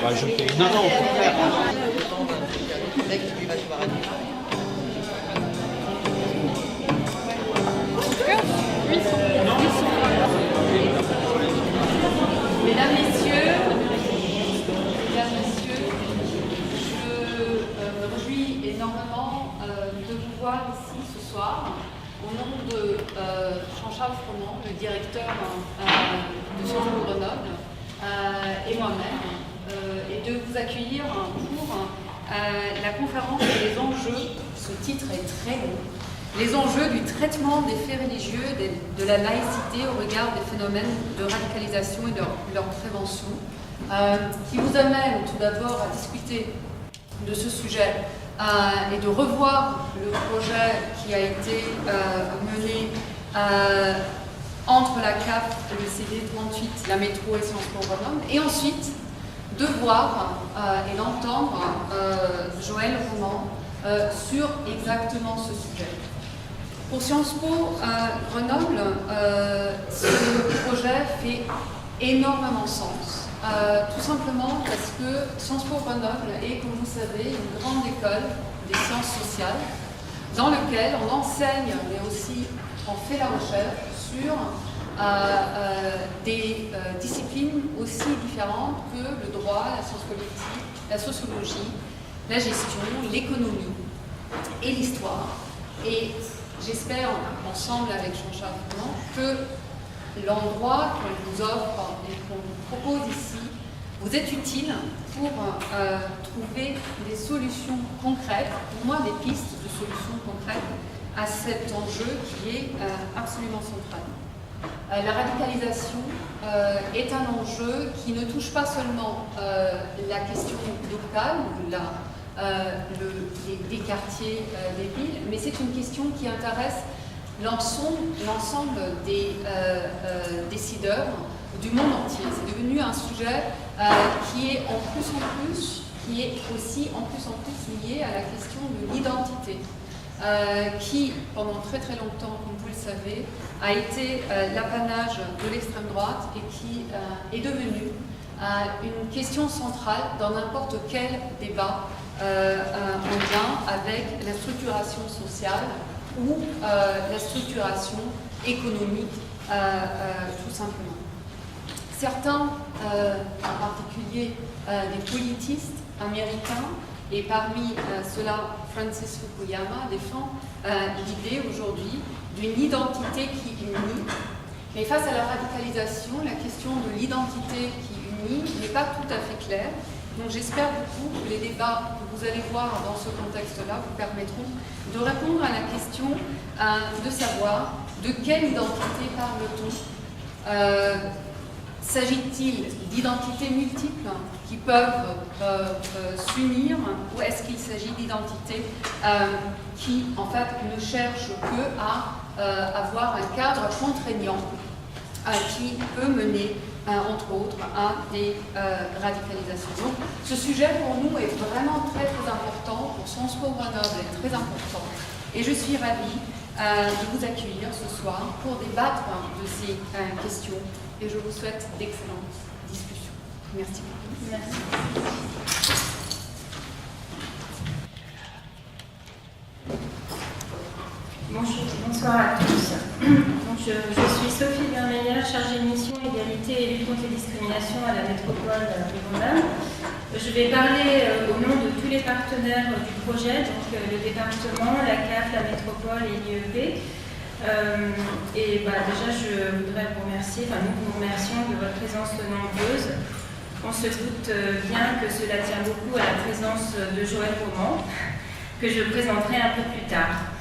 rajouter. Non, non, au contraire. Mesdames, Messieurs, je me réjouis énormément de vous voir ici ce soir au nom de Jean-Charles Froment, le directeur de Sciences Po Grenoble, et moi-même, et de vous accueillir pour la conférence Les enjeux. Ce titre est très long. Les enjeux du traitement des faits religieux, de la laïcité au regard des phénomènes de radicalisation et de leur prévention, qui vous amène tout d'abord à discuter de ce sujet et de revoir le projet qui a été mené entre la CAF, le CD 38, la métro et Sciences Po Grenoble, et ensuite de voir et d'entendre Joël Roman sur exactement ce sujet. Pour Sciences Po Grenoble, ce projet fait énormément sens, tout simplement parce que Sciences Po Grenoble est, comme vous savez, une grande école des sciences sociales dans laquelle on enseigne, mais aussi on fait la recherche sur des disciplines aussi différentes que le droit, la science politique, la sociologie, la gestion, l'économie et l'histoire. Et j'espère, ensemble avec Jean-Charles Froment, que l'endroit qu'on vous offre et qu'on vous propose ici vous est utile pour trouver des solutions concrètes, au moins des pistes de solutions concrètes à cet enjeu qui est absolument central. La radicalisation est un enjeu qui ne touche pas seulement la question locale ou des quartiers des villes, mais c'est une question qui intéresse l'ensemble des décideurs du monde entier. C'est devenu un sujet qui est qui est aussi en plus lié à la question de l'identité, qui pendant très très longtemps, comme vous le savez, a été l'apanage de l'extrême droite et qui est devenue une question centrale dans n'importe quel débat en lien avec la structuration sociale ou la structuration économique, tout simplement. Certains, en particulier des politistes américains, et parmi ceux-là, Francis Fukuyama défend l'idée aujourd'hui d'une identité qui unit. Mais face à la radicalisation, la question de l'identité qui unit n'est pas tout à fait claire. Donc j'espère beaucoup que les débats que vous allez voir dans ce contexte-là vous permettront de répondre à la question de savoir de quelle identité parle-t-on. S'agit-il d'identités multiples qui peuvent s'unir, ou est-ce qu'il s'agit d'identités qui en fait ne cherchent que à avoir un cadre contraignant qui peut mener entre autres à des radicalisations. Donc ce sujet pour nous est vraiment très très important, pour Sciences Po Grenoble est très important, et je suis ravie de vous accueillir ce soir pour débattre de ces questions, et je vous souhaite d'excellentes discussions. Merci beaucoup. Merci. Bonsoir à tous. Donc, je suis Sophie Vermeillard, chargée de mission égalité et lutte contre les discriminations à la métropole de Grenoble. Je vais parler au nom de tous les partenaires du projet, donc le département, la CAF, la métropole et l'IEP. Déjà, je voudrais vous remercier, nous vous remercions de votre présence nombreuse. On se doute bien que cela tient beaucoup à la présence de Joël Roman, que je présenterai un peu plus tard.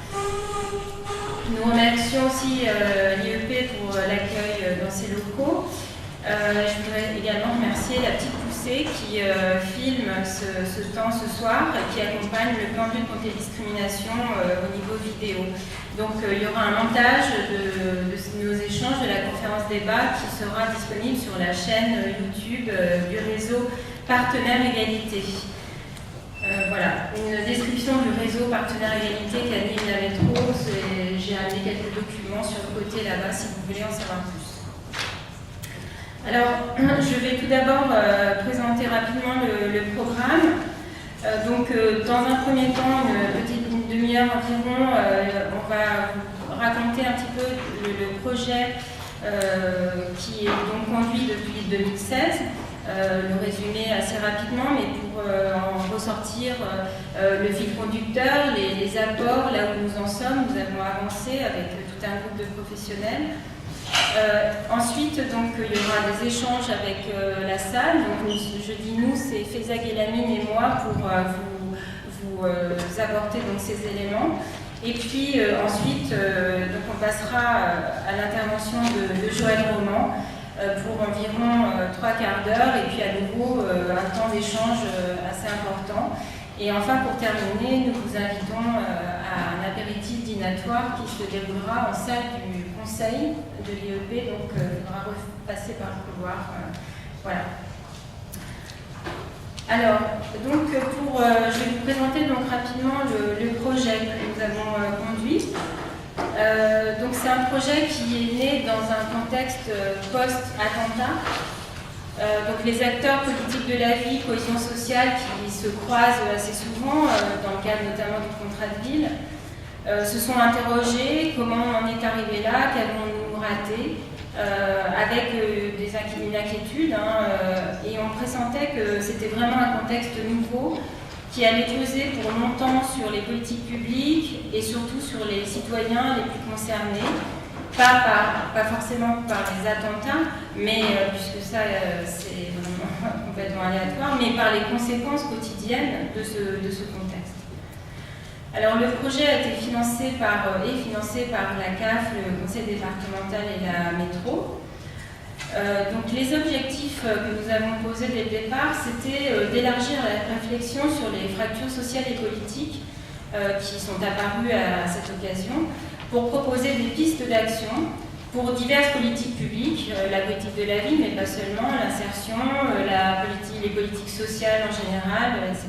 Nous remercions aussi l'IEP pour l'accueil dans ses locaux. Je voudrais également remercier la petite poussée qui filme ce temps ce soir et qui accompagne le plan de lutte contre les discriminations au niveau vidéo. Donc il y aura un montage de nos échanges de la conférence débat qui sera disponible sur la chaîne YouTube du réseau Partenaires Égalité. Voilà, une description du réseau Partenaires Égalité qu'anime la métro. J'ai amené quelques documents sur le côté là-bas si vous voulez en savoir plus. Alors, je vais tout d'abord présenter rapidement le programme. Dans un premier temps, une demi-heure environ, on va vous raconter un petit peu le projet qui est donc conduit depuis 2016. Le résumer assez rapidement, mais pour en ressortir le fil conducteur, les apports, là où nous en sommes, nous avons avancé avec tout un groupe de professionnels. Ensuite, donc, il y aura des échanges avec la salle. Donc, je dis nous, c'est Feza Guélamine et moi pour vous apporter donc, ces éléments. Et puis ensuite, donc, on passera à l'intervention de Joël Roman pour environ 3/4 d'heure et puis à nouveau un temps d'échange assez important. Et enfin, pour terminer, nous vous invitons à un apéritif dînatoire qui se déroulera en salle du conseil de l'IEP, donc il faudra repasser par le couloir. Voilà. Alors, donc, je vais vous présenter donc, rapidement le projet que nous avons conduit. Donc, c'est un projet qui est né dans un contexte post-attentat. Donc, les acteurs politiques de la vie, cohésion sociale, qui se croisent assez souvent, dans le cadre notamment du contrat de ville, se sont interrogés comment on est arrivé là, qu'avons-nous raté, avec une inquiétude, et on pressentait que c'était vraiment un contexte nouveau qui allait peser pour longtemps sur les politiques publiques et surtout sur les citoyens les plus concernés, pas forcément par les attentats, mais puisque ça c'est vraiment complètement aléatoire, mais par les conséquences quotidiennes de ce contexte. Alors le projet a été financé par la CAF, le Conseil départemental et la métro. Donc les objectifs que nous avons posés dès le départ, c'était d'élargir la réflexion sur les fractures sociales et politiques qui sont apparues à cette occasion, pour proposer des pistes d'action pour diverses politiques publiques, la politique de la vie, mais pas seulement, l'insertion, les politiques sociales en général, etc.,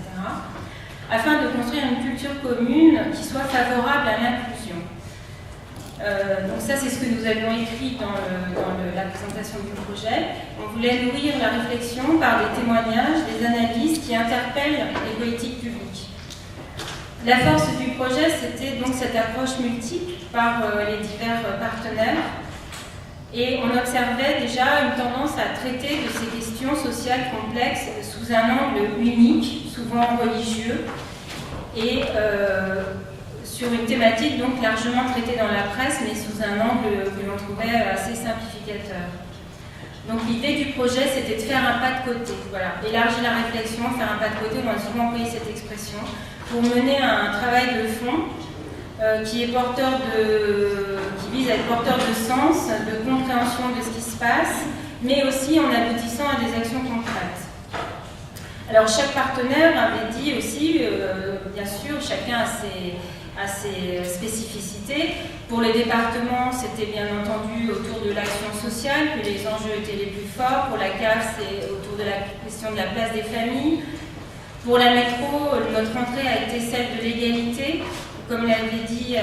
afin de construire une culture commune qui soit favorable à l'inclusion. Donc ça, c'est ce que nous avions écrit dans la présentation du projet. On voulait nourrir la réflexion par des témoignages, des analyses qui interpellent les politiques publiques. La force du projet, c'était donc cette approche multiple par les divers partenaires. Et on observait déjà une tendance à traiter de ces questions sociales complexes sous un angle unique, souvent religieux, et sur une thématique donc largement traitée dans la presse, mais sous un angle que l'on trouvait assez simplificateur. Donc l'idée du projet, c'était de faire un pas de côté, voilà, élargir la réflexion, faire un pas de côté, on a souvent employé cette expression, pour mener un travail de fond qui vise à être porteur de sens, de compréhension de ce qui se passe, mais aussi en aboutissant à des actions concrètes. Alors chaque partenaire avait dit aussi, bien sûr, chacun a ses spécificités. Pour les départements, c'était bien entendu autour de l'action sociale que les enjeux étaient les plus forts. Pour la CAF, c'est autour de la question de la place des familles. Pour la métro, notre entrée a été celle de l'égalité. Comme l'avait dit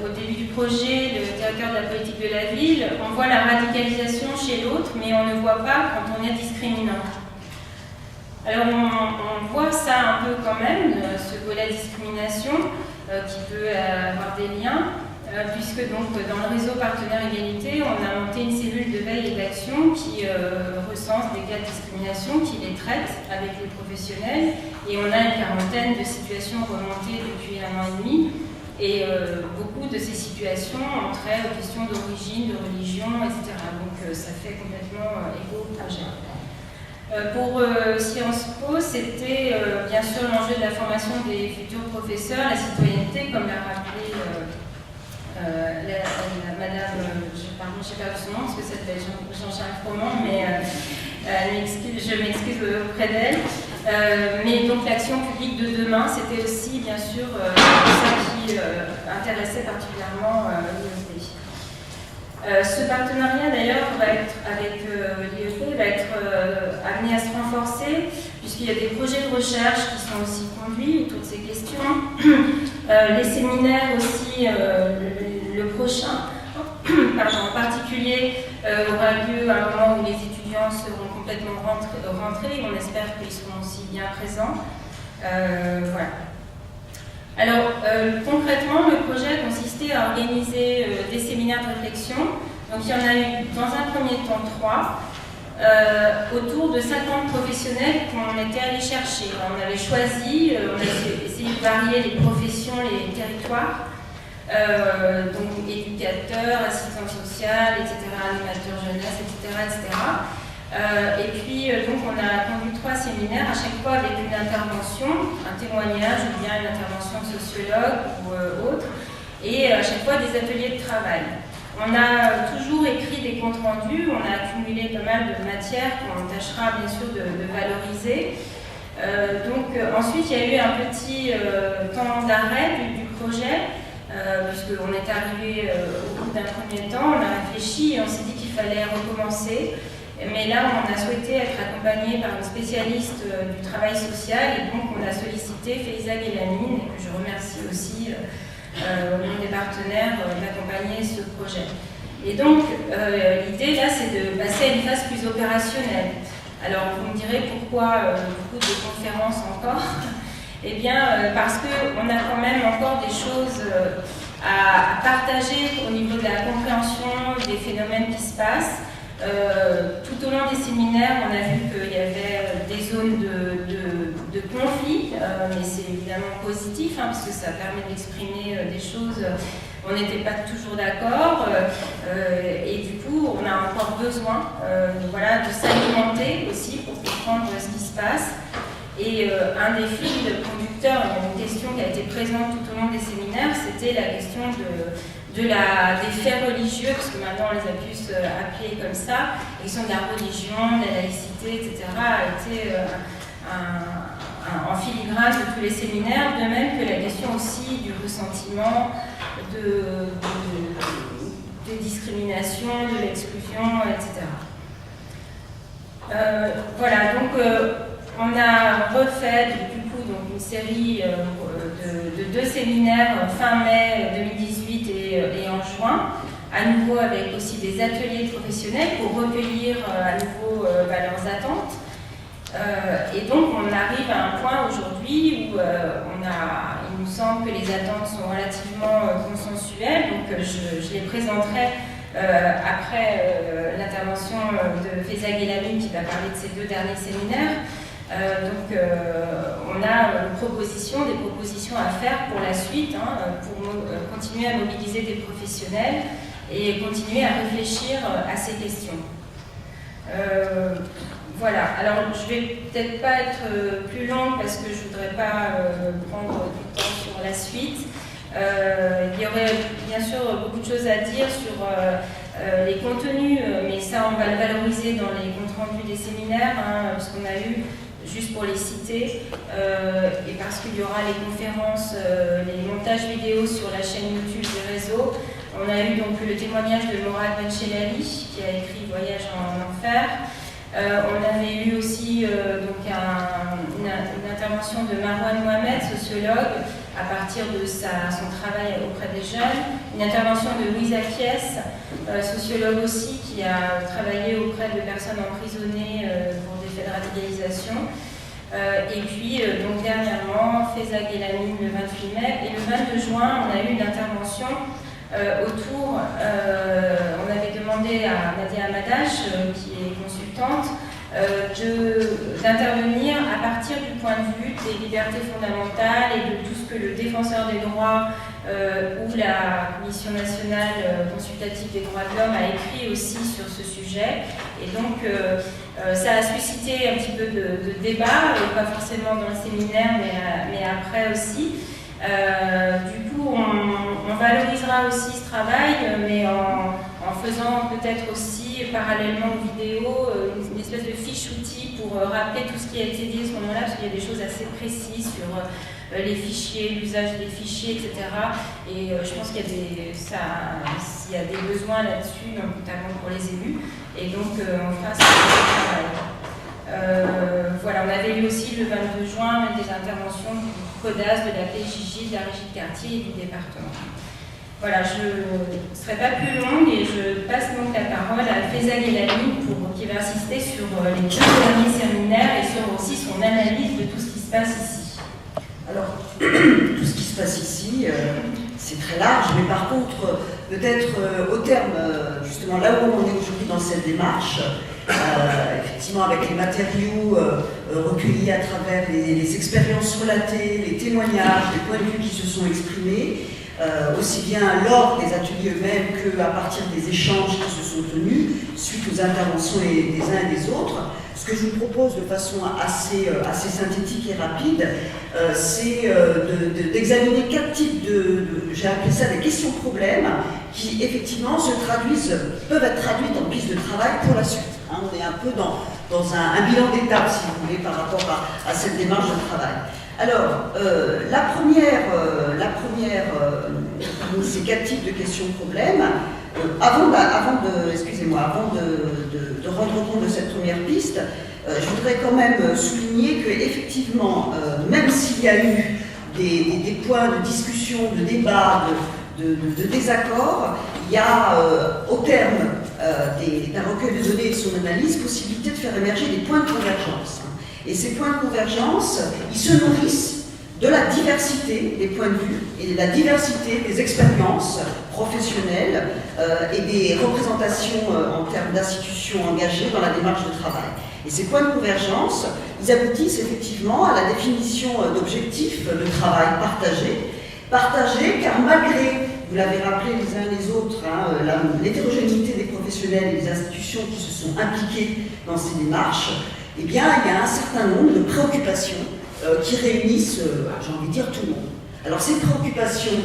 au début du projet le directeur de la politique de la ville, on voit la radicalisation chez l'autre, mais on ne voit pas quand on est discriminant. Alors on voit ça un peu quand même, ce volet discrimination, qui peut avoir des liens, puisque donc dans le réseau Partenaires Égalité, on a monté une cellule de veille et d'action qui recense des cas de discrimination, qui les traite avec les professionnels, et on a une quarantaine de situations remontées depuis 1 an et demi, et beaucoup de ces situations ont trait aux questions d'origine, de religion, etc. Donc ça fait complètement écho au projet. Pour Sciences Po, c'était bien sûr l'enjeu de la formation des futurs professeurs, la citoyenneté, comme l'a rappelé madame, pardon, je n'ai pas vu son nom parce que ça s'appelle Jean-Jacques Roman, mais je m'excuse auprès d'elle. Mais donc l'action publique de demain, c'était aussi bien sûr ça qui intéressait particulièrement l'IEP. Ce partenariat d'ailleurs avec l'IEP va être amené à se renforcer puisqu'il y a des projets de recherche qui sont aussi conduits autour de ces questions. Les séminaires aussi, le prochain, en particulier, aura lieu à un moment où les étudiants seront complètement rentrés. On espère qu'ils seront aussi bien présents. Voilà. Alors, concrètement, le projet consistait à organiser des séminaires de réflexion. Donc, il y en a eu dans un premier temps 3, autour de 50 professionnels qu'on était allés chercher. On avait choisi, on a essayé de varier les professions, les territoires, donc éducateurs, assistants sociaux, etc., animateurs jeunesse, etc. Et puis, donc, on a conduit 3 séminaires, à chaque fois avec une intervention, un témoignage ou bien une intervention de sociologue ou autre, et à chaque fois des ateliers de travail. On a toujours écrit des comptes rendus, on a accumulé pas mal de matière qu'on tâchera bien sûr de valoriser. Ensuite, il y a eu un petit temps d'arrêt du projet, puisqu'on est arrivé au bout d'un premier temps, on a réfléchi et on s'est dit qu'il fallait recommencer. Mais là, on a souhaité être accompagné par une spécialiste du travail social et donc on a sollicité Faiza Guelamine, que je remercie aussi au nom des partenaires d'accompagner ce projet. Et donc, l'idée là, c'est de passer à une phase plus opérationnelle. Alors, vous me direz pourquoi beaucoup de conférences encore? Eh bien, parce qu'on a quand même encore des choses à partager au niveau de la compréhension des phénomènes qui se passent. Tout au long des séminaires, on a vu qu'il y avait des zones de conflit, mais c'est évidemment positif parce que ça permet d'exprimer des choses. On n'était pas toujours d'accord et du coup, on a encore besoin de s'alimenter aussi pour comprendre ce qui se passe. Et un des fils conducteurs, une question qui a été présente tout au long des séminaires, c'était la question des faits religieux, parce que maintenant on les a pu appeler comme ça, la question de la religion, de la laïcité, etc., a été en filigrane de tous les séminaires, de même que la question aussi du ressentiment, des discriminations, de l'exclusion, etc. Voilà, donc on a refait du coup donc, une série de 2 séminaires fin mai 2018 et en juin, à nouveau avec aussi des ateliers professionnels pour recueillir à nouveau leurs attentes. Et donc on arrive à un point aujourd'hui où il nous semble que les attentes sont relativement consensuelles, donc je les présenterai après l'intervention de Faiza Guelamine qui va parler de ces 2 derniers séminaires. On a des propositions à faire pour la suite, pour continuer à mobiliser des professionnels et continuer à réfléchir à ces questions. Voilà, alors je vais peut-être pas être plus longue parce que je voudrais pas prendre du temps sur la suite. Il y aurait bien sûr beaucoup de choses à dire sur les contenus, mais ça on va le valoriser dans les comptes rendus des séminaires, parce qu'on a eu, juste pour les citer, et parce qu'il y aura les conférences, les montages vidéo sur la chaîne YouTube du réseau. On a eu donc le témoignage de Morad Benchelali qui a écrit Voyage en enfer. On avait eu aussi une intervention de Marwan Mohamed, sociologue, à partir de son travail auprès des jeunes. Une intervention de Louisa Kies, sociologue aussi, qui a travaillé auprès de personnes emprisonnées pour des faits de radicalisation. Et puis, donc dernièrement, Faiza Guelamine le 28 mai. Et le 22 juin, on a eu une intervention autour, on avait demandé à Nadia Amadash, qui est consultante, d'intervenir à partir du point de vue des libertés fondamentales et de tout ce que le défenseur des droits ou la Commission nationale consultative des droits de l'homme a écrit aussi sur ce sujet. Et donc, ça a suscité un petit peu de débat, pas forcément dans le séminaire, mais après aussi. Du coup, on valorisera aussi ce travail, mais en faisant peut-être aussi, parallèlement aux vidéos, une espèce de fiche-outil pour rappeler tout ce qui a été dit à ce moment-là, parce qu'il y a des choses assez précises sur les fichiers, l'usage des fichiers, etc. Et je pense qu'il y a des besoins là-dessus, notamment pour les élus. Et donc, on fera ce travail. Voilà, on avait eu aussi le 22 juin des interventions du CODAS, de la PJJ, de la Régie de quartier et du département. Voilà, je ne serai pas plus longue et je passe donc la parole à Faisal Elami qui va insister sur les 2 derniers séminaires et sur aussi son analyse de tout ce qui se passe ici. Alors, tout ce qui se passe ici, c'est très large, mais par contre, peut-être au terme, justement, là où on est aujourd'hui dans cette démarche, effectivement avec les matériaux recueillis à travers les expériences relatées, les témoignages, les points de vue qui se sont exprimés, aussi bien lors des ateliers eux-mêmes qu'à partir des échanges qui se sont tenus, suite aux interventions des uns et des autres. Ce que je vous propose de façon assez synthétique et rapide, c'est d'examiner 4 types j'ai appelé ça des questions-problèmes, qui effectivement peuvent être traduites en pistes de travail pour la suite. Hein, on est un peu dans un bilan d'étape, si vous voulez, par rapport à cette démarche de travail. Alors, la première de ces 4 types de questions-problèmes, avant de rendre compte de cette première piste, je voudrais quand même souligner qu'effectivement, même s'il y a eu des points de discussion, de débat, de désaccord, il y a au terme d'un recueil de données et de son analyse, possibilité de faire émerger des points de convergence. Et ces points de convergence, ils se nourrissent de la diversité des points de vue et de la diversité des expériences professionnelles et des représentations en termes d'institutions engagées dans la démarche de travail. Et ces points de convergence, ils aboutissent effectivement à la définition d'objectifs de travail partagés car malgré, vous l'avez rappelé les uns et les autres, l'hétérogénéité des professionnels et des institutions qui se sont impliquées dans ces démarches, eh bien, il y a un certain nombre de préoccupations qui réunissent, j'ai envie de dire, tout le monde. Alors, ces préoccupations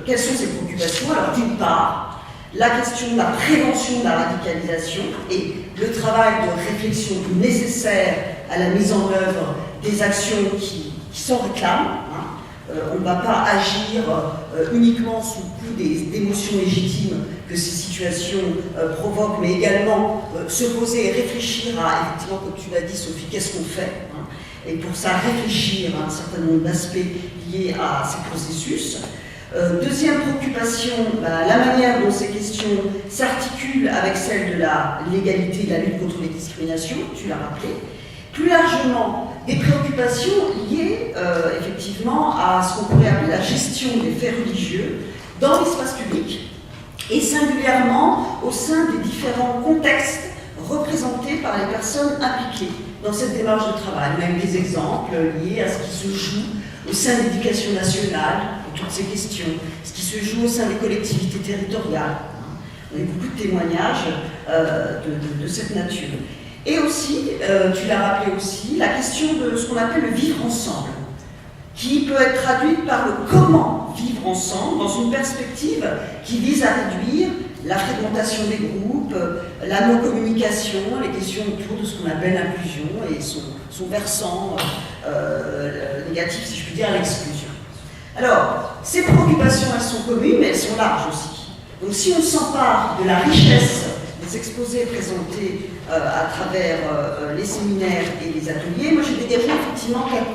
quelles sont ces préoccupations? Alors, d'une part, la question de la prévention de la radicalisation et le travail de réflexion nécessaire à la mise en œuvre des actions qui s'en réclament. On ne va pas agir uniquement sous le coup d'émotions légitimes que ces situations provoquent, mais également se poser et réfléchir à, effectivement, comme tu l'as dit Sophie, qu'est-ce qu'on fait, et pour ça réfléchir à un certain nombre d'aspects liés à ces processus. Deuxième préoccupation, la manière dont ces questions s'articulent avec celle de la légalité et de la lutte contre les discriminations, tu l'as rappelé. Plus largement, des préoccupations liées effectivement à ce qu'on pourrait appeler la gestion des faits religieux dans l'espace public et singulièrement au sein des différents contextes représentés par les personnes impliquées dans cette démarche de travail. On a eu des exemples liés à ce qui se joue au sein de l'éducation nationale, et toutes ces questions, ce qui se joue au sein des collectivités territoriales. On a eu beaucoup de témoignages de cette nature. Et aussi, tu l'as rappelé aussi, la question de ce qu'on appelle le vivre ensemble, qui peut être traduite par le comment vivre ensemble dans une perspective qui vise à réduire la fragmentation des groupes, la non-communication, les questions autour de ce qu'on appelle l'inclusion et son versant négatif, si je puis dire, l'exclusion. Alors, ces préoccupations, elles sont communes, mais elles sont larges aussi. Donc si on s'empare de la richesse des exposés présentés à travers les séminaires et les ateliers, moi j'ai dégagé effectivement 4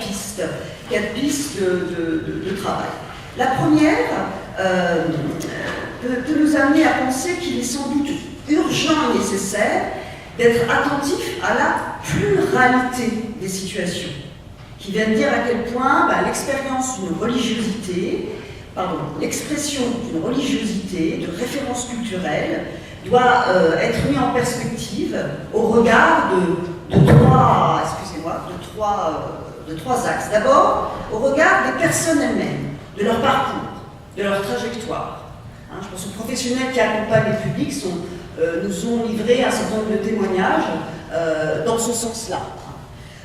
pistes de travail. La première peut nous amener à penser qu'il est sans doute urgent et nécessaire d'être attentif à la pluralité des situations, qui viennent dire à quel point l'expérience d'une religiosité, l'expression d'une religiosité, de références culturelles, doit être mis en perspective au regard de trois axes. D'abord, au regard des personnes elles-mêmes, de leur parcours, de leur trajectoire. Je pense aux professionnels qui accompagnent le public nous ont livré un certain nombre de témoignages dans ce sens-là.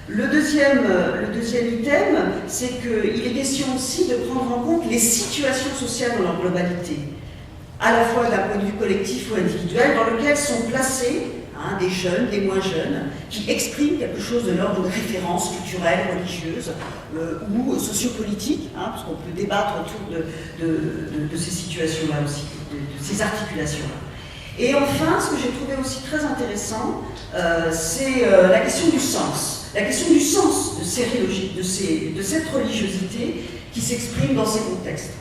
Le deuxième item, c'est qu'il est question aussi de prendre en compte les situations sociales dans leur globalité, à la fois d'un point de vue collectif ou individuel, dans lequel sont placés des jeunes, des moins jeunes, qui expriment quelque chose de l'ordre de références culturelles, religieuses ou sociopolitiques, parce qu'on peut débattre autour de ces situations-là aussi, de ces articulations-là. Et enfin, ce que j'ai trouvé aussi très intéressant, c'est la question du sens. La question du sens de cette religiosité qui s'exprime dans ces contextes.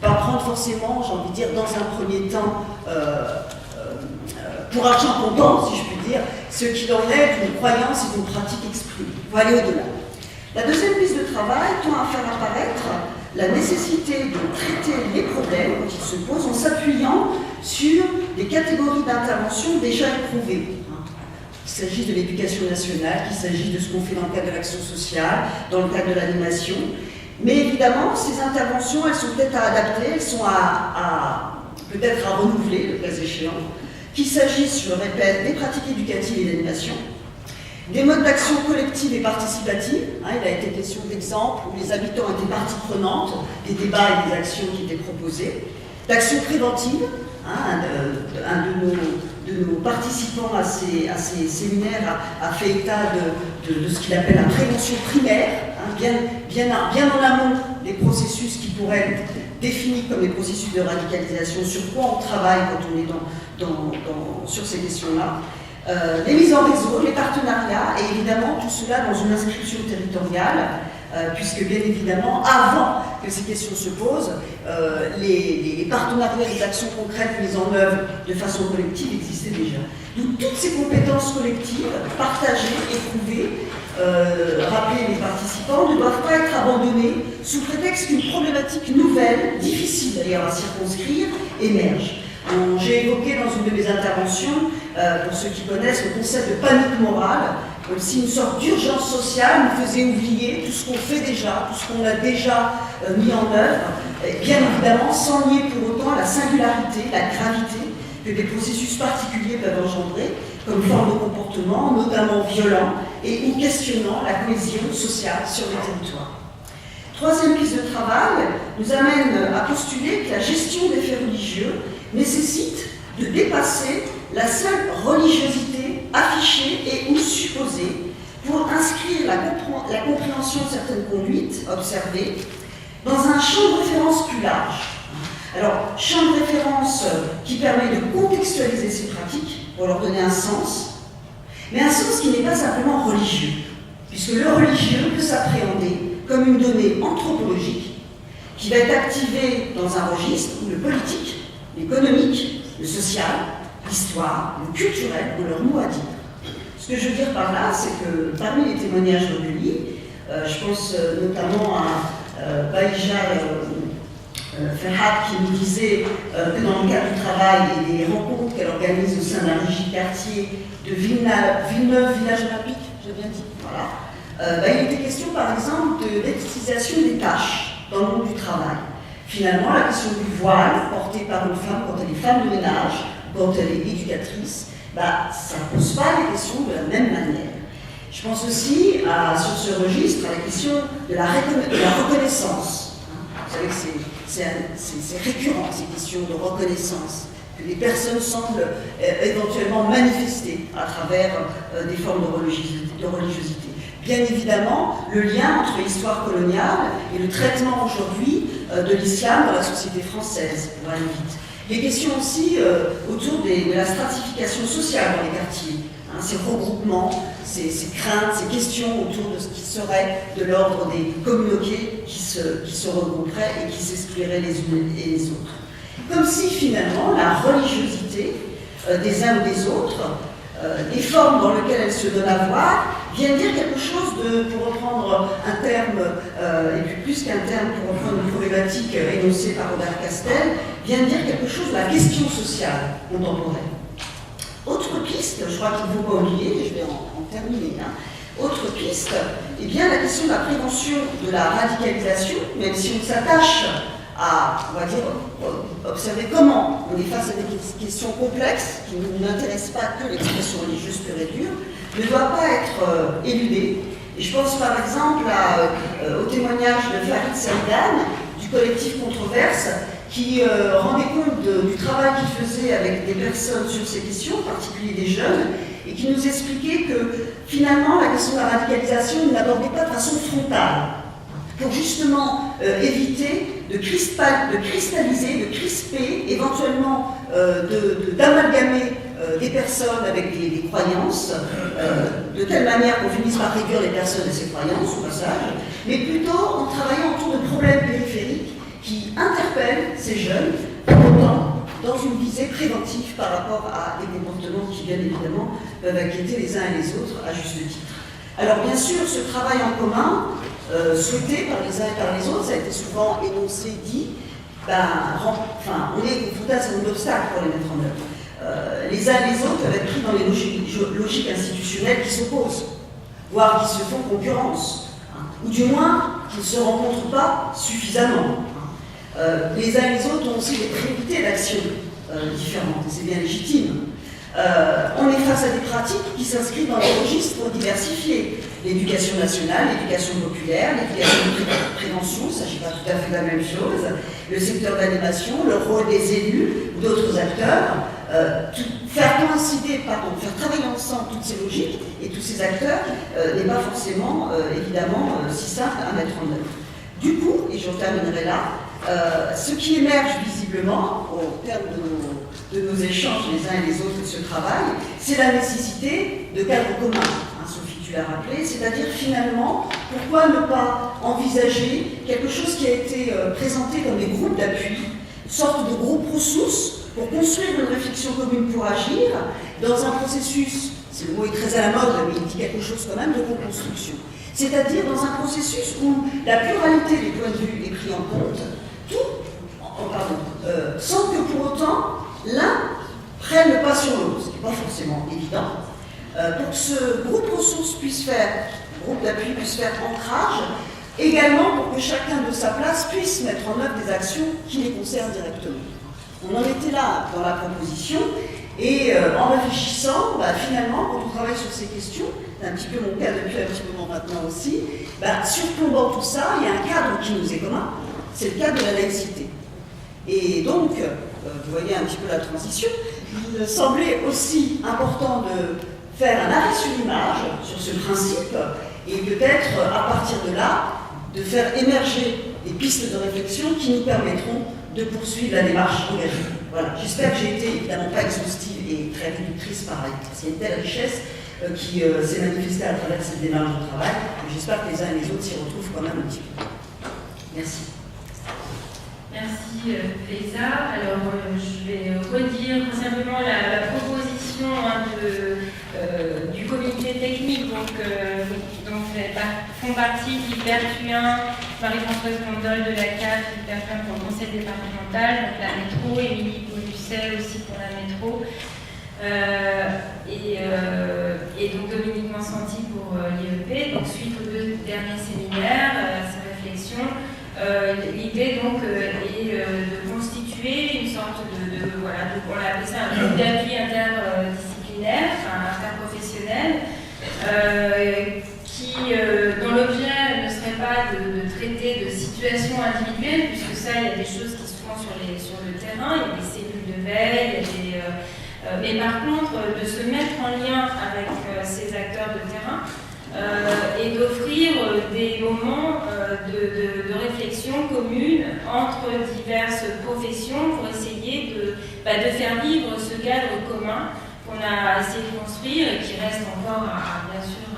va prendre forcément, j'ai envie de dire, dans un premier temps, pour argent comptant, si je puis dire, ce qu'il en est d'une croyance et d'une pratique exprimée. Il faut aller au-delà. La deuxième piste de travail tend à faire apparaître la nécessité de traiter les problèmes qui se posent en s'appuyant sur des catégories d'intervention déjà éprouvées. Qu'il s'agisse de l'éducation nationale, qu'il s'agisse de ce qu'on fait dans le cadre de l'action sociale, dans le cadre de l'animation. Mais évidemment, ces interventions, elles sont peut-être à adapter, elles sont peut-être à renouveler, le cas échéant. Qu'il s'agisse, je le répète, des pratiques éducatives et d'animation, des modes d'action collective et participative. Il a été question d'exemples où les habitants étaient partie prenante des débats et des actions qui étaient proposées. D'actions préventives. Un de nos participants à ces séminaires a fait état de ce qu'il appelle la prévention primaire, bien en amont des processus qui pourraient être définis comme des processus de radicalisation, sur quoi on travaille quand on est sur ces questions-là. Les mises en réseau, les partenariats, et évidemment tout cela dans une inscription territoriale, puisque bien évidemment, avant que ces questions se posent, les partenariats et les actions concrètes mises en œuvre de façon collective existaient déjà. Donc toutes ces compétences collectives, partagées, éprouvées, rappelées les participants, ne doivent pas être abandonnées sous prétexte qu'une problématique nouvelle, difficile d'ailleurs à circonscrire, émerge. J'ai évoqué dans une de mes interventions, pour ceux qui connaissent, le concept de panique morale, comme si une sorte d'urgence sociale nous faisait oublier tout ce qu'on fait déjà, tout ce qu'on a déjà mis en œuvre, bien évidemment sans nier pour autant la singularité, la gravité que des processus particuliers peuvent engendrer, comme forme de comportement, notamment violent, et ou questionnant la cohésion sociale sur le territoire. Troisième piste de travail nous amène à postuler que la gestion des faits religieux nécessite de dépasser la seule religiosité affichée et ou supposée pour inscrire la compréhension de certaines conduites observées dans un champ de référence plus large. Alors, champ de référence qui permet de contextualiser ces pratiques pour leur donner un sens, mais un sens qui n'est pas simplement religieux, puisque le religieux peut s'appréhender comme une donnée anthropologique qui va être activée dans un registre où le politique, l'économique, le social, l'histoire, le culturel ont leur mot à dire. Ce que je veux dire par là, c'est que parmi les témoignages recueillis, je pense notamment à Baïja Ferhat qui nous disait que dans le cadre du travail et des rencontres qu'elle organise au sein d'un régime quartier de Villeneuve, village olympique, j'ai bien dit, voilà. Il était question par exemple de l'éthicisation des tâches dans le monde du travail. Finalement, la question du voile porté par une femme quand elle est femme de ménage, quand elle est éducatrice, ça ne pose pas les questions de la même manière. Je pense aussi, sur ce registre, à la question de la reconnaissance. Vous savez que c'est récurrent, ces questions de reconnaissance, que les personnes semblent éventuellement manifester à travers des formes de religiosité. Bien évidemment, le lien entre l'histoire coloniale et le traitement aujourd'hui de l'islam dans la société française, pour aller vite. Les questions aussi autour de la stratification sociale dans les quartiers, ces regroupements, ces craintes, ces questions autour de ce qui serait de l'ordre des communautés qui se regrouperaient et qui s'excluiraient les unes et les autres. Comme si finalement la religiosité des uns ou des autres, les formes dans lesquelles elle se donne à voir, viennent dire quelque chose de, pour reprendre un terme, et puis plus qu'un terme, pour reprendre une problématique énoncée par Robert Castel, viennent dire quelque chose de la question sociale contemporaine. Autre piste, je crois qu'il ne faut pas oublier, et je vais en terminer, autre piste, eh bien la question de la prévention de la radicalisation, même si on s'attache à, on va dire, observer comment on est face à des questions complexes qui n'intéressent pas que l'expression religieuse pure et dure, ne doit pas être éludée. Et je pense par exemple au témoignage de Farid Saïdan du collectif Controverse qui rendait compte du travail qu'il faisait avec des personnes sur ces questions, en particulier des jeunes, et qui nous expliquait que finalement la question de la radicalisation ne l'abordait pas de façon frontale, pour justement éviter de cristalliser, de crisper, éventuellement d'amalgamer des personnes avec des croyances, de telle manière qu'on finisse par réduire les personnes et ces croyances au passage, mais plutôt en travaillant autour de problèmes périphériques qui interpellent ces jeunes, pourtant dans une visée préventive par rapport à des comportements qui, bien évidemment, peuvent inquiéter les uns et les autres à juste titre. Alors, bien sûr, ce travail en commun, souhaité par les uns et par les autres, ça a été souvent énoncé, dit, on est confronté à un certain nombre d'obstacles pour les mettre en œuvre. Les uns et les autres peuvent être pris dans les logiques institutionnelles qui s'opposent, voire qui se font concurrence, ou du moins qui ne se rencontrent pas suffisamment. Les uns et les autres ont aussi des priorités d'action différentes, et c'est bien légitime. On est face à des pratiques qui s'inscrivent dans des registres diversifiés. L'éducation nationale, l'éducation populaire, l'éducation de prévention, il ne s'agit pas tout à fait de la même chose, le secteur d'animation, le rôle des élus ou d'autres acteurs, faire travailler ensemble toutes ces logiques et tous ces acteurs n'est pas forcément, évidemment, si simple à mettre en œuvre. Du coup, et j'en terminerai là, ce qui émerge visiblement au terme de nos échanges les uns et les autres de ce travail, c'est la nécessité de cadres communs. Sophie, tu l'as rappelé, c'est-à-dire finalement, pourquoi ne pas envisager quelque chose qui a été présenté comme des groupes d'appui, une sorte de groupe ressources pour construire une réflexion commune pour agir dans un processus, le mot est très à la mode, mais il dit quelque chose quand même de co-construction. C'est-à-dire dans un processus où la pluralité des points de vue est prise en compte, sans que pour autant l'un prenne le pas sur l'autre, ce qui n'est pas forcément évident. Pour que ce groupe ressources groupe d'appui puisse faire ancrage, également pour que chacun de sa place puisse mettre en œuvre des actions qui les concernent directement. On en était là dans la proposition, et en réfléchissant, finalement, quand on travaille sur ces questions, c'est un petit peu mon cas depuis un petit moment maintenant aussi, surplombant tout ça, il y a un cadre qui nous est commun, c'est le cadre de la laïcité. Et donc, vous voyez un petit peu la transition, il me semblait aussi important de faire un arrêt sur l'image, sur ce principe, et peut-être, à partir de là, de faire émerger des pistes de réflexion qui nous permettront de poursuivre la démarche engagée. Voilà. J'espère que j'ai été évidemment pas exhaustive et très réductrice pareil, parce qu'il y a une telle richesse qui s'est manifestée à travers cette démarche de travail, et j'espère que les uns et les autres s'y retrouvent quand même un petit peu. Merci. Merci Faiza. Alors je vais redire simplement la proposition du comité technique dont font partie Yves Bertuin, Marie-Françoise Mondol de la CAF, Yves Bertuin pour le conseil départemental, donc la métro, Émilie Paulusset aussi pour la métro, et donc Dominique Mansanti pour l'IEP. Donc suite aux 2 derniers séminaires, à ces réflexions, l'idée donc est de constituer une sorte on l'a appelé ça un groupe d'appui interdisciplinaire, interprofessionnel, dont l'objet ne serait pas de traiter de situations individuelles, puisque ça, il y a des choses qui se font sur le terrain, il y a des cellules de veille, mais par contre, de se mettre en lien avec ces acteurs de terrain, et d'offrir des moments de réflexion commune entre diverses professions pour essayer de faire vivre ce cadre commun qu'on a essayé de construire et qui reste encore, bien sûr,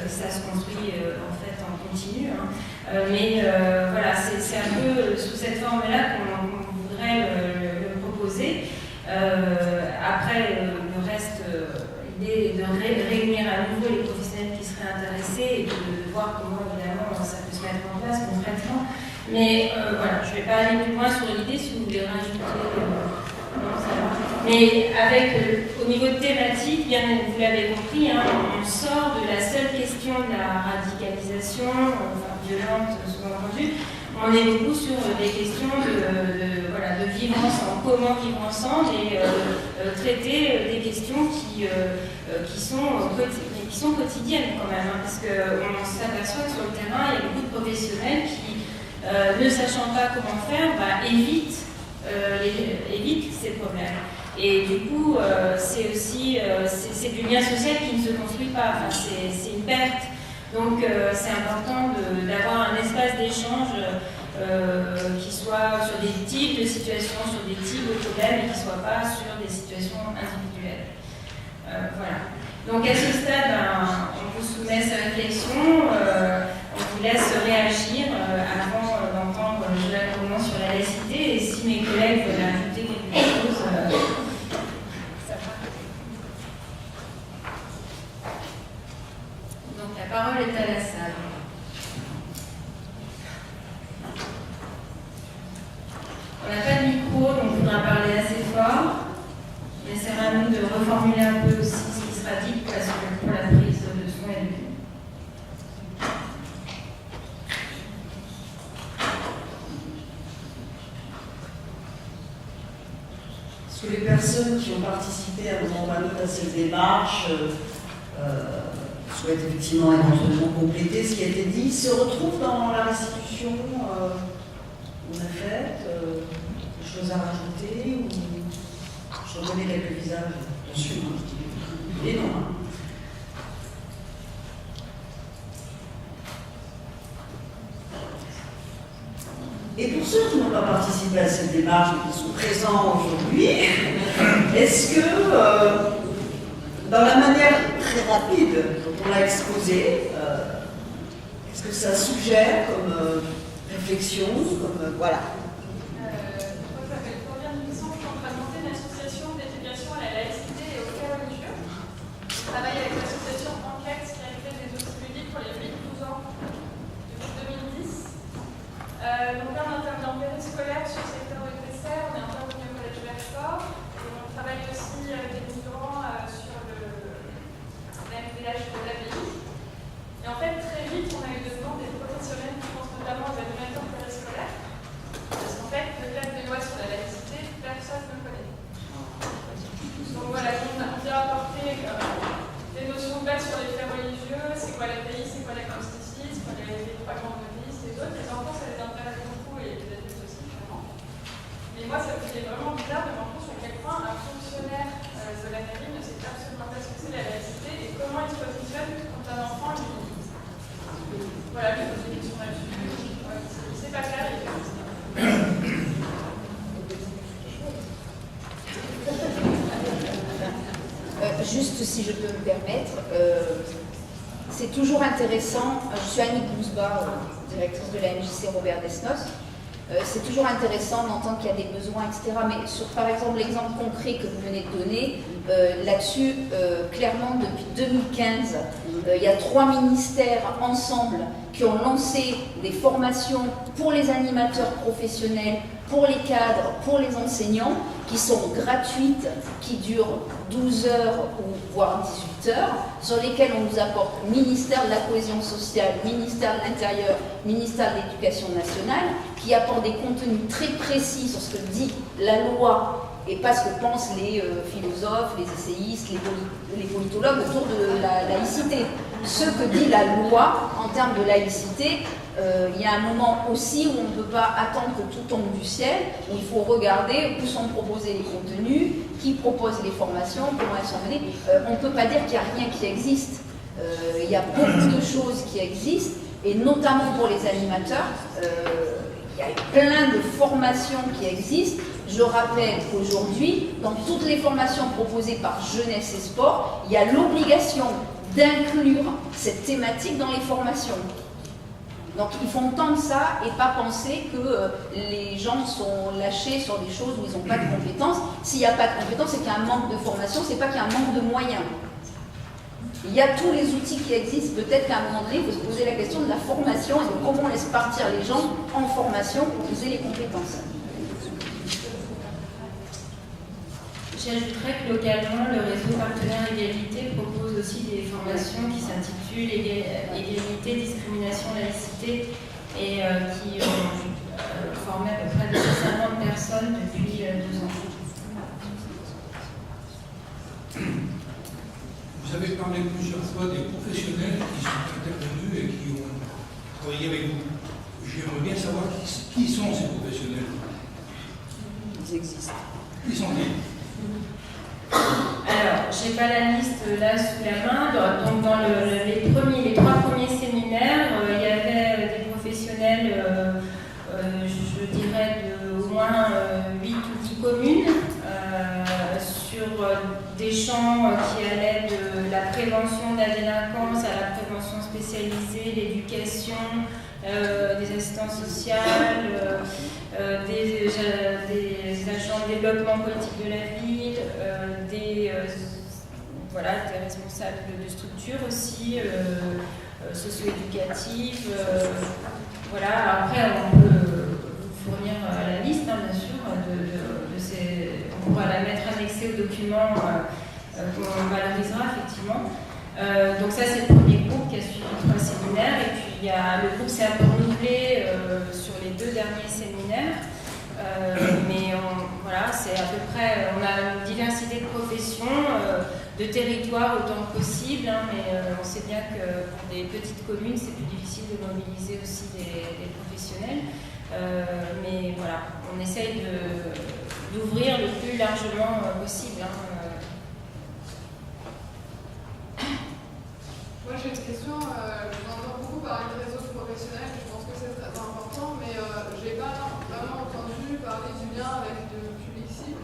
ça se construit en fait en continu. Mais voilà, c'est un peu sous cette forme-là qu'on voudrait le proposer. Après, le reste, l'idée est de réunir à nouveau les professionnels qui seraient intéressés et de voir comment, évidemment, ça peut se mettre en place concrètement. Mais voilà, je ne vais pas aller plus loin sur l'idée, si vous voulez rajouter. Non, ça va. Mais au niveau de thématique, bien vous l'avez compris, on sort de la seule question de la radicalisation, violente, souvent entendue. On est beaucoup sur des questions de vivre ensemble, comment vivre ensemble et traiter des questions qui sont quotidiennes quand même, parce qu'on s'aperçoit que sur le terrain, il y a beaucoup de professionnels qui, ne sachant pas comment faire, évitent ces problèmes. Et du coup, c'est aussi c'est du lien social qui ne se construit pas, c'est une perte. Donc c'est important d'avoir un espace d'échange qui soit sur des types de situations, sur des types de problèmes et qui ne soit pas sur des situations individuelles. Voilà. Donc à ce stade, on vous soumet ces réflexions, on vous laisse réagir avant d'entendre Joël mes collègues veulent ajouter quelque chose. Donc la parole est à la salle. On n'a pas de micro, donc il faudra parler assez fort. Mais c'est à nous de reformuler un peu aussi ce qui sera dit, parce que pour la prise de son est due. Est-ce que les personnes qui ont participé à un moment ou à un autre à cette démarche souhaitent effectivement éventuellement compléter ce qui a été dit, se retrouvent dans la restitution qu'on a faite, des choses à rajouter ou... Je reconnais quelques visages, bien sûr, et non. Et pour ceux qui n'ont pas participé à cette démarche et qui sont présents aujourd'hui, est-ce que, dans la manière très rapide dont on l'a exposé, est-ce que ça suggère comme réflexion, comme voilà. Je travaille avec l'association Enquête qui a fait des outils ludiques pour les 8-12 ans depuis 2010. Donc là, on intervient en périscolaire sur le secteur de Cresser, on est intervenu au collège Verfort et on travaille aussi avec des migrants sur le MDH de l'ABI. Et en fait, très vite, on a eu demande des professionnels, je pense notamment aux animateurs périscolaires, parce qu'en fait, le cadre de loi sur la laïcité, personne ne connaît. Donc voilà, on vient apporter des notions de base sur les faits religieux, c'est quoi l'API, c'est quoi l'agnosticisme, les trois grands monotheistes, les autres. Les enfants, ça les intéresse beaucoup et les adultes aussi, finalement. Mais moi, ça me fait vraiment bizarre de me rendre compte sur quel point un fonctionnaire de la mairie ne sait absolument pas ce que c'est la laïcité et comment il se positionne quand un enfant lui. Voilà, lui pose des questions là-dessus. Ouais, c'est pas clair, il fait ça. Juste si je peux me permettre, c'est toujours intéressant, je suis Annick Bouzba, directrice de la MJC Robert Desnos, c'est toujours intéressant d'entendre qu'il y a des besoins, etc. Mais sur par exemple l'exemple concret que vous venez de donner, là-dessus, clairement depuis 2015, il y a 3 ministères ensemble qui ont lancé des formations pour les animateurs professionnels, pour les cadres, pour les enseignants, qui sont gratuites, qui durent 12 heures ou voire 18 heures, sur lesquelles on nous apporte ministère de la cohésion sociale, ministère de l'Intérieur, ministère de l'Éducation nationale, qui apportent des contenus très précis sur ce que dit la loi et pas ce que pensent les philosophes, les essayistes, les politologues autour de la laïcité. Ce que dit la loi en termes de laïcité, il y a un moment aussi où on ne peut pas attendre que tout tombe du ciel, où il faut regarder où sont proposés les contenus, qui propose les formations, comment elles sont menées. On ne peut pas dire qu'il n'y a rien qui existe. Il y a beaucoup de choses qui existent, et notamment pour les animateurs, il y a plein de formations qui existent. Je rappelle qu'aujourd'hui, dans toutes les formations proposées par Jeunesse et Sport, il y a l'obligation d'inclure cette thématique dans les formations. Donc il faut entendre ça et pas penser que les gens sont lâchés sur des choses où ils n'ont pas de compétences. S'il n'y a pas de compétences, c'est qu'il y a un manque de formation, c'est pas qu'il y a un manque de moyens. Il y a tous les outils qui existent, peut-être qu'à un moment donné, il faut se poser la question de la formation et de comment on laisse partir les gens en formation pour qu'ils aient les compétences. J'ajouterais que localement, le réseau Partenaires Égalité propose aussi des formations qui s'intitulent Égalité, Discrimination, Laïcité et qui ont formé à peu près 250 personnes depuis 2 ans. Vous avez parlé plusieurs fois des professionnels qui sont intervenus et qui ont travaillé avec vous. J'aimerais bien savoir qui sont ces professionnels. Ils existent. Qui sont-ils? Alors, je n'ai pas la liste là sous la main. Donc, dans les 3 premiers séminaires, il y avait des professionnels, je dirais, de au moins 8 ou 10 communes, sur des champs qui allaient de la prévention de la délinquance à la prévention spécialisée, l'éducation, des assistantes sociales, des agents de développement politique de la ville, des responsables de structures aussi, socio-éducatives. Voilà. Après, on peut vous fournir la liste, bien sûr, de ces. On pourra la mettre annexée au document qu'on valorisera effectivement. Donc ça, c'est le premier groupe qui a suivi 3 séminaires. Et puis, il y a, le groupe s'est un peu renouvelé sur les 2 derniers séminaires. Mais voilà, c'est à peu près, on a une diversité de professions, de territoires autant que possible, hein, mais on sait bien que pour des petites communes, c'est plus difficile de mobiliser aussi des professionnels. Mais voilà, on essaye d'ouvrir le plus largement possible. Hein. Moi j'ai une question, j'entends beaucoup parler de réseaux professionnels, je pense que c'est très important, mais je n'ai pas vraiment entendu parler du lien avec le public cible.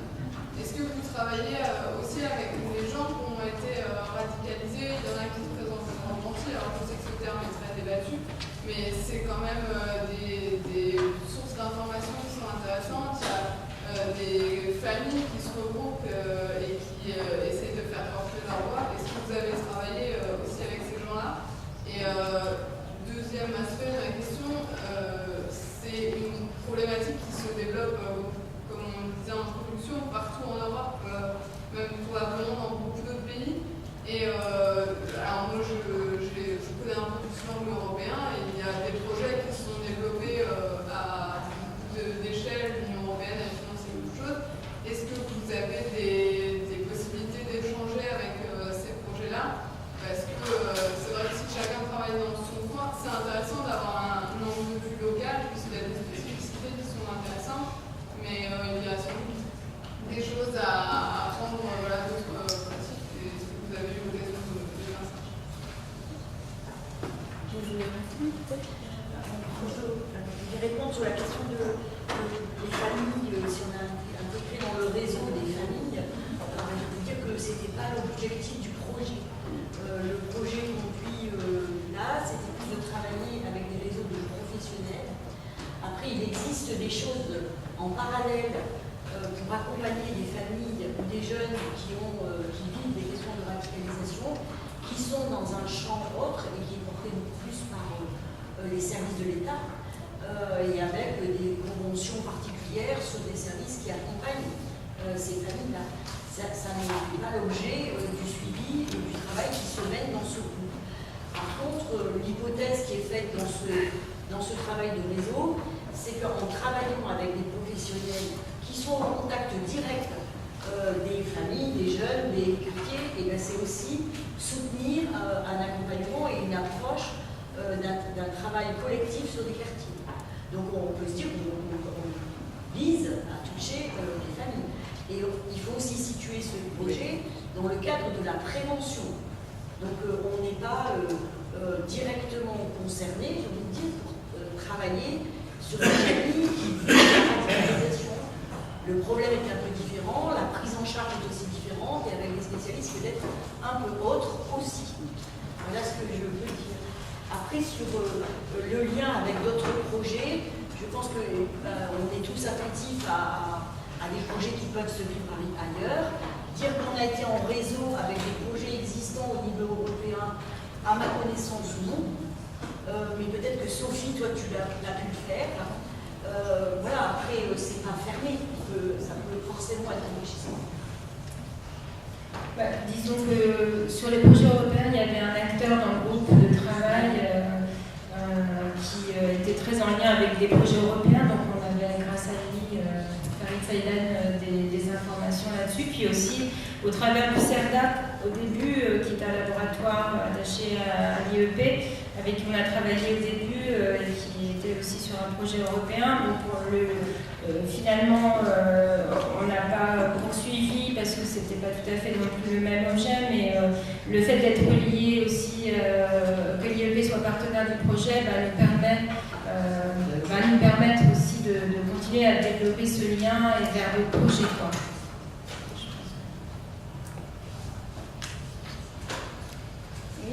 Est-ce que vous travaillez aussi avec les gens qui ont été radicalisés? Il y en a qui se présentent comme mentis, alors je sais que ce terme est très débattu, mais c'est quand même des sources d'informations qui sont intéressantes. Il y a des familles qui se regroupent et qui essayent de faire porter leur voix. Est-ce que vous avez travaillé aussi avec ces gens-là? Et deuxième aspect de la question, c'est une problématique qui se développe, comme on le disait en introduction, partout en Europe, même probablement dans beaucoup d'autres pays. Et alors moi, je connais un peu plus l'angle européen, et il y a des projets qui sont développés à beaucoup d'échelle. L'Union européenne a financé beaucoup de choses. Est-ce que vous avez des possibilités d'échanger avec ces projets-là? Parce que c'est vrai que si chacun travaille dans son coin, c'est intéressant d'avoir un angle de vue local, puisqu'il y a des spécificités qui sont intéressantes, mais il y a sans doute des choses à apprendre d'autres pratiques. Est-ce que vous avez eu l'occasion de faire ça? Je vais répondre sur la question des familles, si on a intégré dans le réseau des familles. Je veux dire que ce n'était pas l'objectif du projet. Le projet conduit là, c'était plus de travailler avec des réseaux de professionnels. Après, il existe des choses en parallèle pour accompagner des familles ou des jeunes qui vivent des questions de radicalisation, qui sont dans un champ autre et qui est porté beaucoup plus par les services de l'État et avec des conventions particulières sur des services qui accompagnent ces familles-là. Ça n'est pas l'objet du suivi et du travail qui se mène dans ce groupe. Par contre, l'hypothèse qui est faite dans ce travail de réseau, c'est qu'en travaillant avec des professionnels qui sont en contact direct des familles, des jeunes, des quartiers, et bien c'est aussi soutenir un accompagnement et une approche d'un travail collectif sur des quartiers. Donc on peut se dire qu'on vise à toucher les familles. Et il faut aussi situer ce projet dans le cadre de la prévention. Donc on n'est pas directement concerné, je veux dire, pour travailler sur des familles qui vivent la radicalisation. Le problème est un peu différent, la prise en charge est aussi différente, et avec des spécialistes peut-être un peu autres aussi. Voilà ce que je veux dire. Après, sur le lien avec d'autres projets, je pense qu'on est tous attentifs à des projets qui peuvent se vivre ailleurs. Dire qu'on a été en réseau avec des projets existants au niveau européen, à ma connaissance, non. Mais peut-être que Sophie, toi, tu l'as pu le faire. Voilà, après, c'est pas fermé. Ça peut forcément être enrichissant. Disons que sur les projets européens, il y avait un acteur dans le groupe de travail qui était très en lien avec des projets européens. Donc on avait, grâce à lui, Farid Saïdan, des informations là-dessus. Puis aussi, au travers du CERDAP, au début, qui est un laboratoire attaché à l'IEP, avec qui on a travaillé au début, et qui était aussi sur un projet européen. Donc finalement, on n'a pas poursuivi parce que c'était pas tout à fait non plus le même objet, mais le fait d'être lié aussi, que l'IEP soit partenaire du projet, va nous permettre aussi de continuer à développer ce lien et vers le projet, quoi. Oui,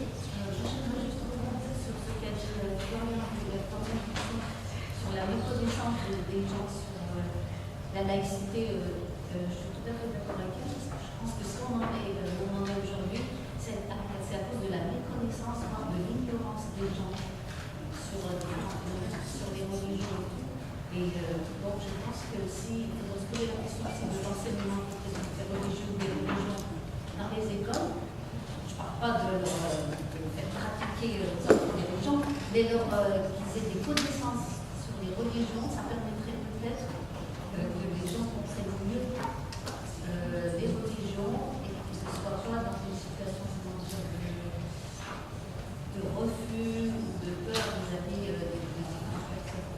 éduquer aux enfants des religions, mais qu'ils aient des connaissances sur les religions, ça permettrait peut-être que les gens comprennent mieux les religions et que ce soit pas dans une situation de refus ou de peur vis-à-vis des différentes personnes.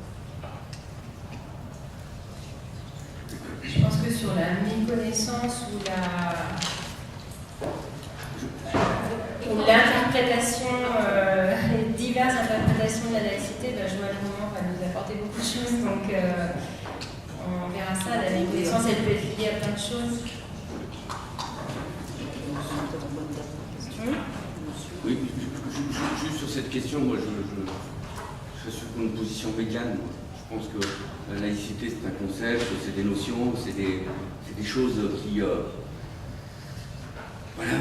Je pense que sur la méconnaissance ou l'interprétation, les diverses interprétations de la laïcité, Joël Roman va nous apporter beaucoup de choses, donc on verra ça. La méconnaissance, elle peut être liée à plein de choses. Oui, juste sur cette question, moi je suis sur une position végane. Je pense que la laïcité c'est un concept, c'est des notions, c'est des choses qui... voilà,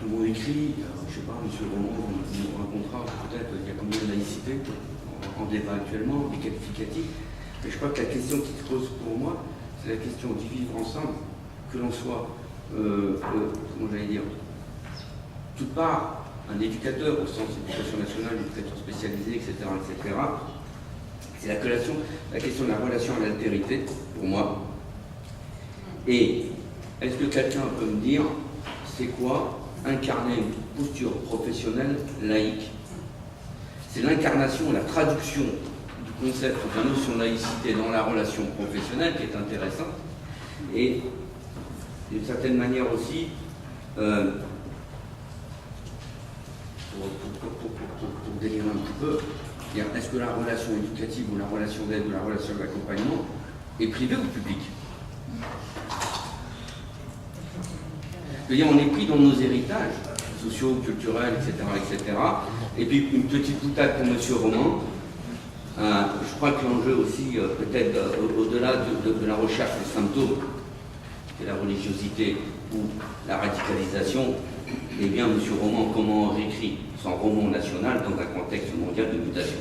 tout le monde écrit, je sais pas, monsieur Roman nous racontera peut-être il y a combien de laïcité en débat actuellement, des qualificatifs. Mais je crois que la question qui se pose pour moi, c'est la question du vivre ensemble, que l'on soit, comment j'allais dire, toute part, un éducateur au sens d'éducation nationale, éducateur spécialisé, etc., etc., c'est la question de la relation à l'altérité, pour moi. Et est-ce que quelqu'un peut me dire, c'est quoi incarner une posture professionnelle laïque? C'est l'incarnation, la traduction du concept de la notion de laïcité dans la relation professionnelle qui est intéressante. Et d'une certaine manière aussi, pour délirer un petit peu, est-ce que la relation éducative ou la relation d'aide ou la relation d'accompagnement est privée ou publique? C'est-à-dire, on est pris dans nos héritages sociaux, culturels, etc., etc. Et puis, une petite boutade pour M. Roman. Je crois que l'enjeu aussi, peut-être au-delà de la recherche des symptômes, qui est la religiosité ou la radicalisation, eh bien, M. Roman, comment on réécrit son roman national dans un contexte mondial de mutation?